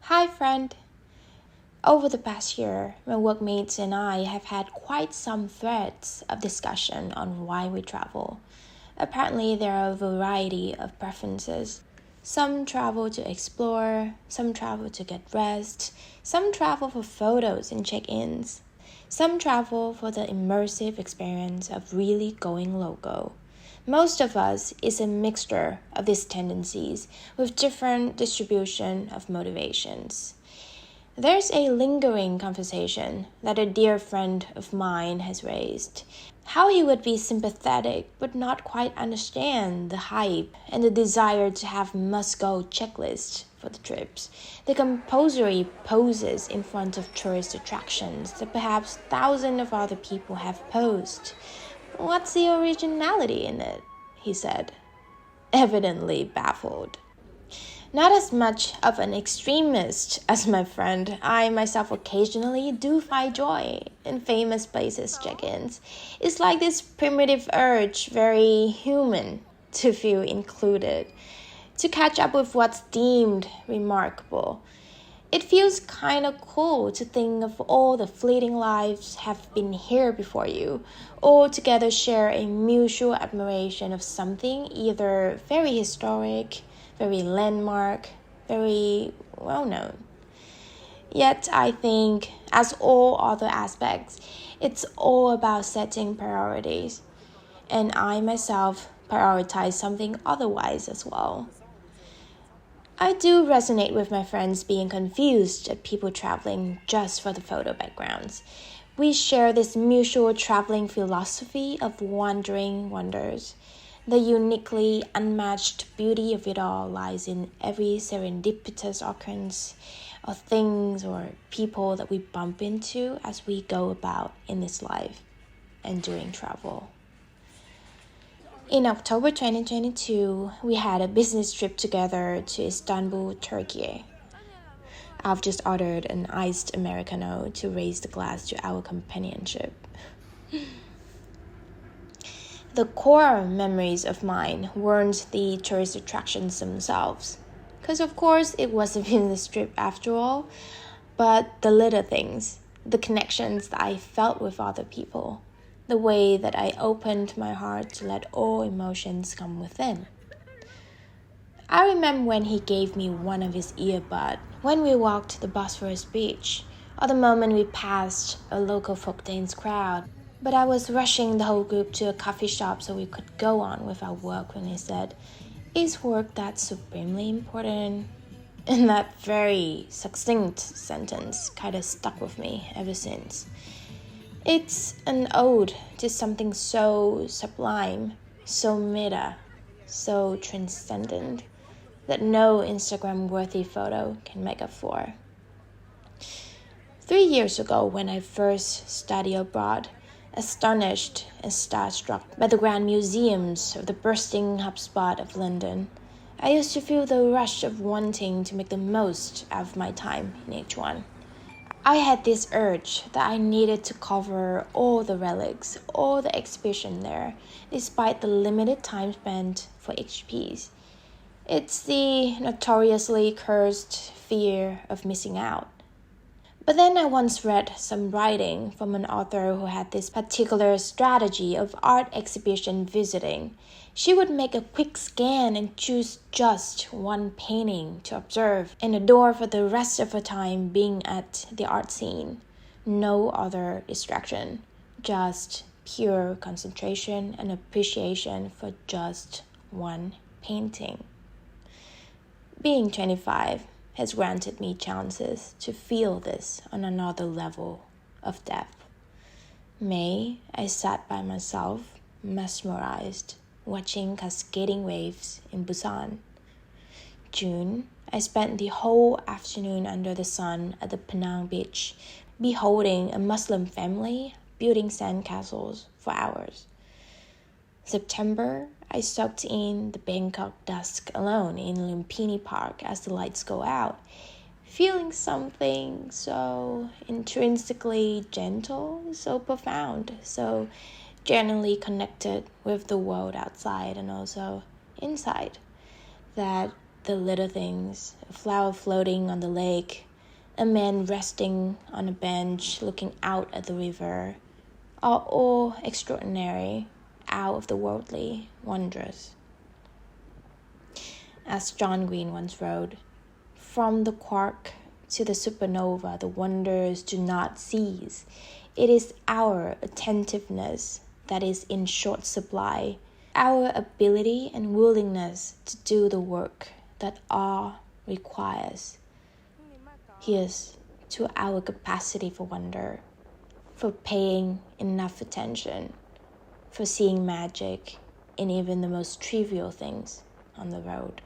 Hi, friend. Over the past year, my workmates and I have had quite some threads of discussion on why we travel. Apparently, there are a variety of preferences. Some travel to explore, some travel to get rest, some travel for photos and check ins, some travel for the immersive experience of really going local. Most of us is a mixture of these tendencies with different distribution of motivations. There's a lingering conversation that a dear friend of mine has raised. How he would be sympathetic but not quite understand the hype and the desire to have must-go checklists for the trips, the compulsory poses in front of tourist attractions that perhaps thousands of other people have posed. What's the originality in it? He said, evidently baffled. Not as much of an extremist as my friend, I myself occasionally do find joy in famous places check-ins. It's like this primitive urge, very human, to feel included, to catch up with what's deemed remarkable. It feels kind of cool to think of all the fleeting lives have been here before you, all together share a mutual admiration of something either very historic, very landmark, very well known. Yet I think, as all other aspects, it's all about setting priorities. And I myself prioritize something otherwise as well. I do resonate with my friends being confused at people traveling just for the photo backgrounds. We share this mutual traveling philosophy of wandering wonders. The uniquely unmatched beauty of it all lies in every serendipitous occurrence of things or people that we bump into as we go about in this life and during travel. In October 2022, we had a business trip together to Istanbul, Turkey. I've just ordered an iced Americano to raise the glass to our companionship. The core memories of mine weren't the tourist attractions themselves, because of course it was a business trip after all, but the little things, the connections that I felt with other people, the way that I opened my heart to let all emotions come within. I remember when he gave me one of his earbuds when we walked the Bosphorus beach, or the moment we passed a local folk dance crowd. But I was rushing the whole group to a coffee shop so we could go on with our work when he said, "Is work that supremely important?" And that very succinct sentence kind of stuck with me ever since. It's an ode to something so sublime, so meta, so transcendent that no Instagram-worthy photo can make up for. 3 years ago, when I first studied abroad, astonished and starstruck by the grand museums of the bursting hubspot of London, I used to feel the rush of wanting to make the most out of my time in each one. I had this urge that I needed to cover all the relics, all the exhibition there, despite the limited time spent for each piece. It's the notoriously cursed fear of missing out. But then I once read some writing from an author who had this particular strategy of art exhibition visiting. She would make a quick scan and choose just one painting to observe and adore for the rest of her time being at the art scene. No other distraction, just pure concentration and appreciation for just one painting. Being 25 has granted me chances to feel this on another level of depth. May, I sat by myself, mesmerized, watching cascading waves in Busan. June, I spent the whole afternoon under the sun at the Penang beach, beholding a Muslim family building sandcastles for hours. September, I soaked in the Bangkok dusk alone in Lumpini Park as the lights go out, feeling something so intrinsically gentle, so profound, so genuinely connected with the world outside and also inside, that The little things, a flower floating on the lake, a man resting on a bench looking out at the river, are all extraordinary, out of the worldly, wondrous. As John Green once wrote, from the quark to the supernova, the wonders do not cease. It is our attentiveness that is in short supply, our ability and willingness to do the work that awe requires. Here's to our capacity for wonder, for paying enough attention, for seeing magic in even the most trivial things on the road.